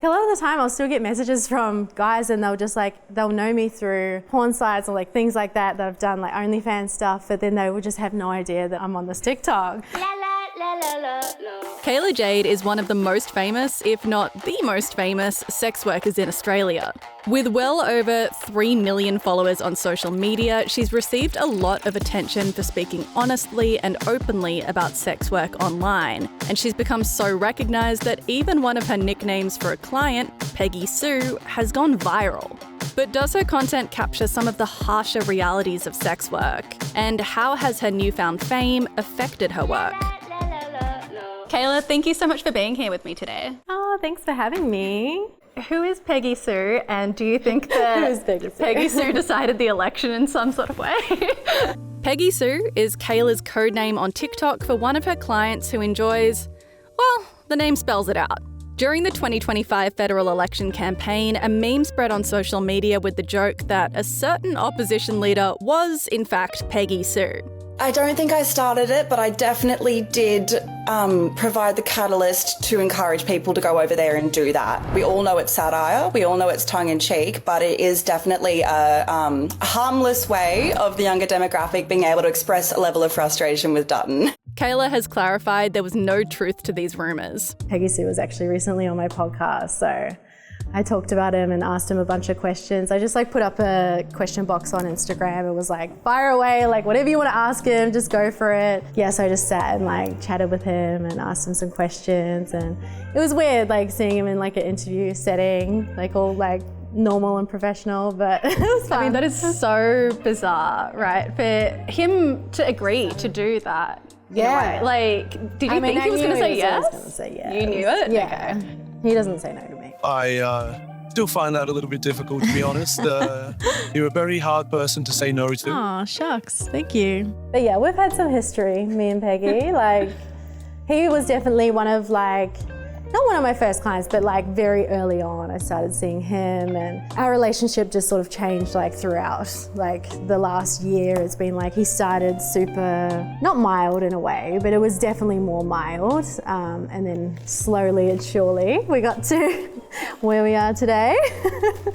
A lot of the time I'll still get messages from guys and they'll know me through porn sites or like things like that I've done, like OnlyFans stuff, but then they will just have no idea that I'm on this TikTok. Kayla Jade is one of the most famous, if not the most famous, sex workers in Australia. With well over 3 million followers on social media, she's received a lot of attention for speaking honestly and openly about sex work online. And she's become so recognised that even one of her nicknames for a client, Peggy Sue, has gone viral. But does her content capture some of the harsher realities of sex work? And how has her newfound fame affected her work? Kayla, thank you so much for being here with me today. Oh, thanks for having me. Who is Peggy Sue, and do you think that Peggy Sue decided the election in some sort of way? Peggy Sue is Kayla's code name on TikTok for one of her clients who enjoys, well, the name spells it out. During the 2025 federal election campaign, a meme spread on social media with the joke that a certain opposition leader was, in fact, Peggy Sue. I don't think I started it, but I definitely did provide the catalyst to encourage people to go over there and do that. We all know it's satire, we all know it's tongue-in-cheek, but it is definitely a harmless way of the younger demographic being able to express a level of frustration with Dutton. Kayla has clarified there was no truth to these rumours. Peggy Sue was actually recently on my podcast, so I talked about him and asked him a bunch of questions. I just put up a question box on Instagram. It was fire away, whatever you want to ask him, just go for it. Yeah, so I just sat and chatted with him and asked him some questions, and it was weird seeing him in an interview setting, all normal and professional, but it was fun. I mean, that is so bizarre, right? For him to agree to do that. Yeah. Did you think he was going to say yes? I was going to say yes. You knew it? Yeah. Okay. He doesn't say no to me. I still find that a little bit difficult, to be honest. You're a very hard person to say no to. Oh, shucks. Thank you. But yeah, we've had some history, me and Peggy. He was definitely one of not one of my first clients, but very early on I started seeing him, and our relationship just sort of changed throughout. The last year it's been he started super, not mild in a way, but it was definitely more mild. And then slowly and surely we got to where we are today.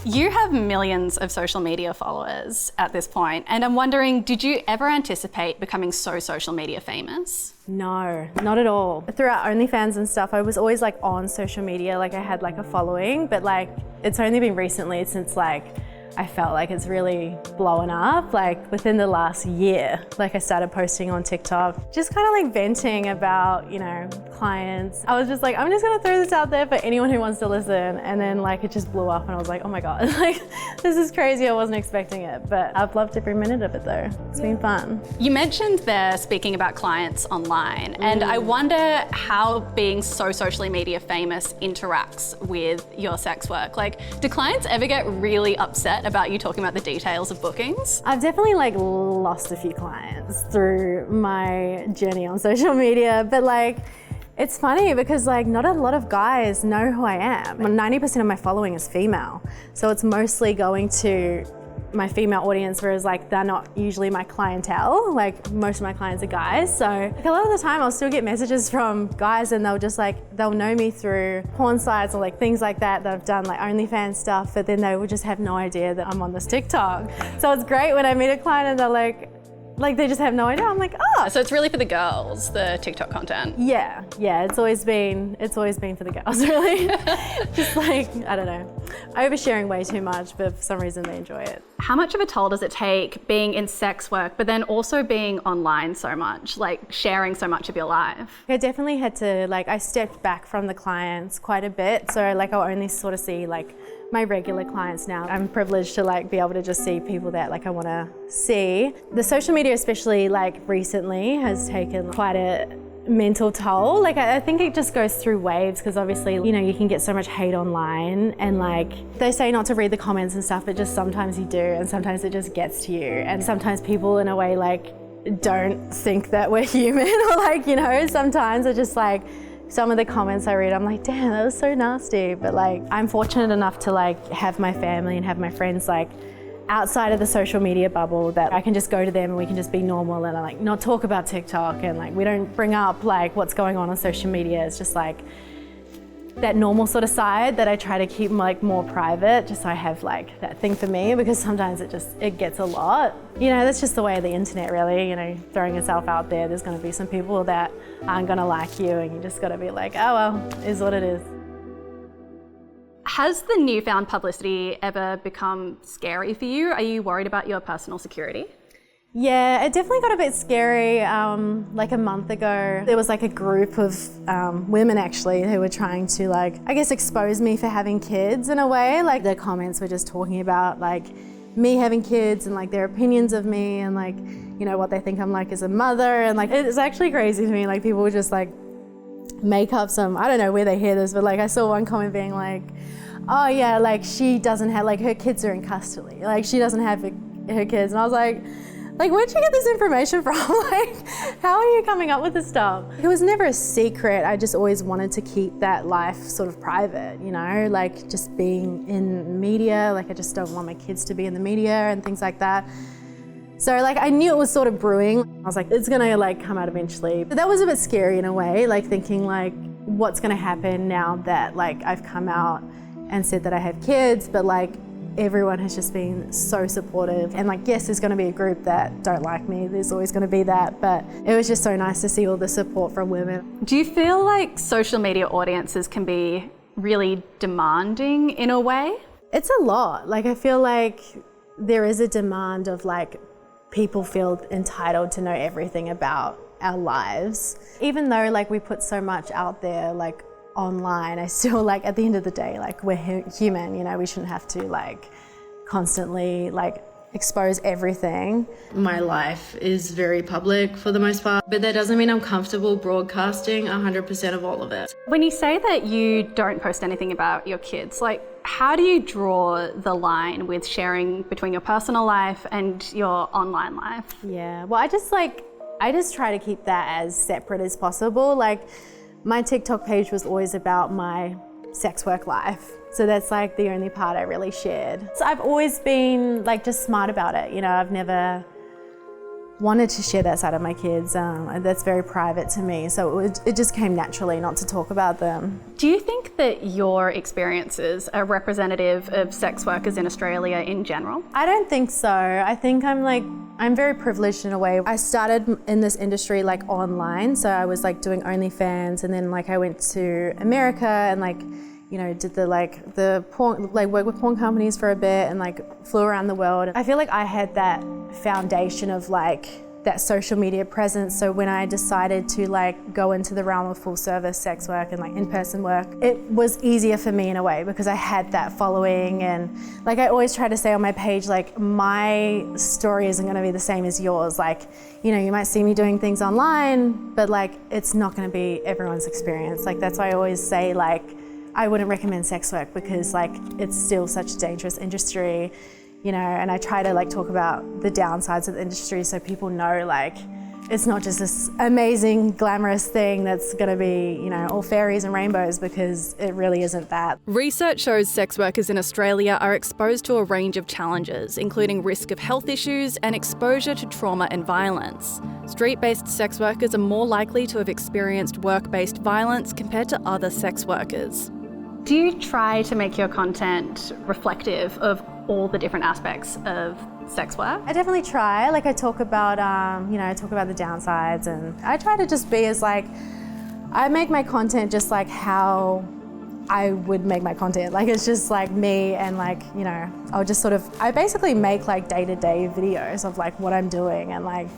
You have millions of social media followers at this point, and I'm wondering, did you ever anticipate becoming so social media famous? No, not at all. Throughout OnlyFans and stuff, I was always on social media, I had a following, but it's only been recently since I felt it's really blowing up. Within the last year, I started posting on TikTok, just kind of venting about, clients. I was just I'm just gonna throw this out there for anyone who wants to listen. And then it just blew up and I was oh my God, this is crazy. I wasn't expecting it, but I've loved every minute of it though. It's been fun. You mentioned there speaking about clients online, and I wonder how being so socially media famous interacts with your sex work. Do clients ever get really upset about you talking about the details of bookings? I've definitely lost a few clients through my journey on social media, but it's funny because not a lot of guys know who I am. 90% of my following is female, so it's mostly going to my female audience, whereas they're not usually my clientele. Most of my clients are guys, so a lot of the time I'll still get messages from guys and they'll know me through porn sites or things like that I've done, OnlyFans stuff, but then they will just have no idea that I'm on this TikTok. So it's great when I meet a client and they're they just have no idea. I'm oh. So it's really for the girls, the TikTok content. Yeah, it's always been for the girls, really. Just I don't know, oversharing way too much, but for some reason they enjoy it. How much of a toll does it take being in sex work, but then also being online so much, sharing so much of your life? I definitely had to, I stepped back from the clients quite a bit, so I'll only sort of see my regular clients now. I'm privileged to be able to just see people that I want to see. The social media, especially recently, has taken quite a mental toll. I think it just goes through waves because obviously, you can get so much hate online and they say not to read the comments and stuff, but just sometimes you do, and sometimes it just gets to you. And sometimes people in a way don't think that we're human or sometimes it's just some of the comments I read, I'm damn, that was so nasty. But I'm fortunate enough to have my family and have my friends outside of the social media bubble that I can just go to them and we can just be normal and not talk about TikTok, and we don't bring up what's going on social media. It's just that normal sort of side that I try to keep like more private, just so I have like that thing for me, because sometimes it gets a lot. You know, that's just the way of the internet really, you know, throwing yourself out there, there's gonna be some people that aren't gonna like you and you just gotta be like, oh well, is what it is. Has the newfound publicity ever become scary for you? Are you worried about your personal security? Yeah, it definitely got a bit scary. Like a month ago, there was like a group of women actually who were trying to like, I guess, expose me for having kids in a way. Like the comments were just talking about like me having kids and like their opinions of me and like, you know, what they think I'm like as a mother. And like, it's actually crazy to me. Like people would just like make up some, I don't know where they hear this, but like I saw one comment being like, oh yeah, like she doesn't have, like her kids are in custody. Like she doesn't have her kids. And I was like, where'd you get this information from? Like, how are you coming up with this stuff? It was never a secret. I just always wanted to keep that life sort of private, you know, like just being in media. Like I just don't want my kids to be in the media and things like that. So like I knew it was sort of brewing. I was like, it's gonna like come out eventually. But that was a bit scary in a way, like thinking like, what's gonna happen now that like I've come out and said that I have kids, but like everyone has just been so supportive. And like, yes, there's gonna be a group that don't like me. There's always gonna be that, but it was just so nice to see all the support from women. Do you feel like social media audiences can be really demanding in a way? It's a lot. Like I feel like there is a demand of like, people feel entitled to know everything about our lives. Even though like we put so much out there, like online, I still like at the end of the day, like we're human, you know, we shouldn't have to like constantly like expose everything. My life is very public for the most part, but that doesn't mean I'm comfortable broadcasting 100% of all of it. When you say that you don't post anything about your kids, like how do you draw the line with sharing between your personal life and your online life? Yeah, well, I just try to keep that as separate as possible. Like my TikTok page was always about my sex work life. So that's like the only part I really shared. So I've always been like just smart about it. You know, I've never wanted to share that side of my kids. That's very private to me. So it just came naturally not to talk about them. Do you think that your experiences are representative of sex workers in Australia in general? I don't think so. I think I'm very privileged in a way. I started in this industry like online. So I was like doing OnlyFans, and then like I went to America and like, you know, did the porn, like work with porn companies for a bit and like flew around the world. I feel like I had that foundation of like that social media presence. So when I decided to like go into the realm of full service sex work and like in-person work, it was easier for me in a way because I had that following. And like I always try to say on my page, like my story isn't gonna be the same as yours. Like, you know, you might see me doing things online, but like it's not gonna be everyone's experience. Like that's why I always say like, I wouldn't recommend sex work because like it's still such a dangerous industry, you know, and I try to like talk about the downsides of the industry so people know like it's not just this amazing glamorous thing that's gonna be, you know, all fairies and rainbows, because it really isn't that. Research shows sex workers in Australia are exposed to a range of challenges, including risk of health issues and exposure to trauma and violence. Street-based sex workers are more likely to have experienced work-based violence compared to other sex workers. Do you try to make your content reflective of all the different aspects of sex work? I definitely try. Like I talk about, you know, I talk about the downsides, and I try to just be as like, I make my content just like how I would make my content. Like it's just like me, and like, you know, I'll just sort of, I basically make like day-to-day videos of like what I'm doing, and like,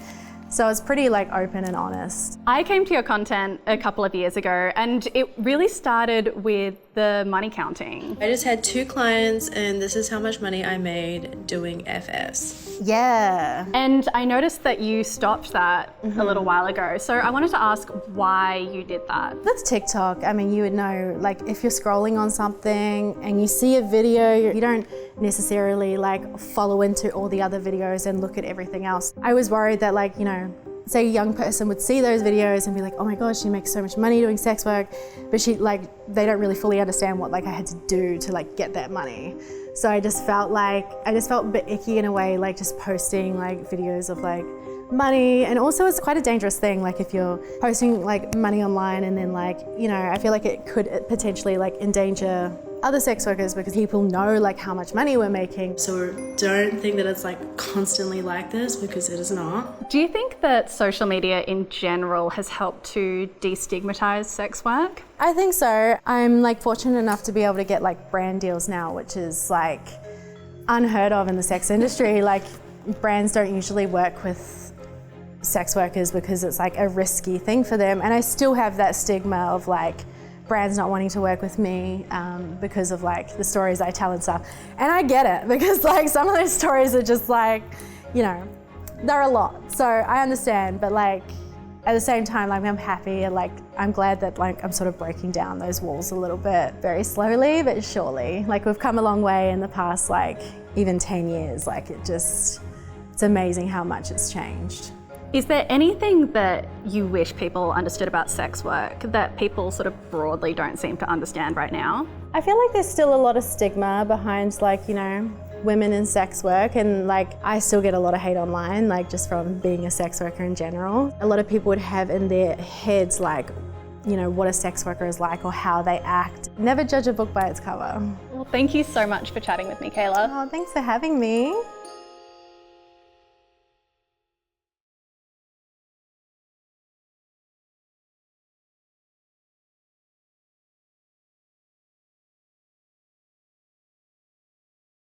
so it's pretty like open and honest. I came to your content a couple of years ago, and it really started with the money counting. I just had 2 clients, and this is how much money I made doing FS. Yeah. And I noticed that you stopped that a little while ago. So I wanted to ask why you did that. That's TikTok. I mean, you would know, like if you're scrolling on something and you see a video, you don't necessarily like follow into all the other videos and look at everything else. I was worried that like, you know, say a young person would see those videos and be like, oh my gosh, she makes so much money doing sex work, but they don't really fully understand what like I had to do to like get that money. So I just felt a bit icky in a way, like just posting like videos of like money, and also it's quite a dangerous thing, like if you're posting like money online and then like, you know, I feel like it could potentially like endanger other sex workers because people know like how much money we're making. So don't think that it's like constantly like this, because it is not. Do you think that social media in general has helped to destigmatise sex work? I think so. I'm like fortunate enough to be able to get like brand deals now, which is like unheard of in the sex industry. Like brands don't usually work with sex workers because it's like a risky thing for them. And I still have that stigma of like brands not wanting to work with me because of like the stories I tell and stuff. And I get it, because like some of those stories are just like, you know, they're a lot. So I understand, but like at the same time, like I'm happy and like I'm glad that like I'm sort of breaking down those walls a little bit, very slowly but surely. Like we've come a long way in the past like even 10 years. Like it's amazing how much it's changed. Is there anything that you wish people understood about sex work that people sort of broadly don't seem to understand right now? I feel like there's still a lot of stigma behind like, you know, women in sex work, and like I still get a lot of hate online, like just from being a sex worker in general. A lot of people would have in their heads like, you know, what a sex worker is like or how they act. Never judge a book by its cover. Well, thank you so much for chatting with me, Kayla. Oh, thanks for having me.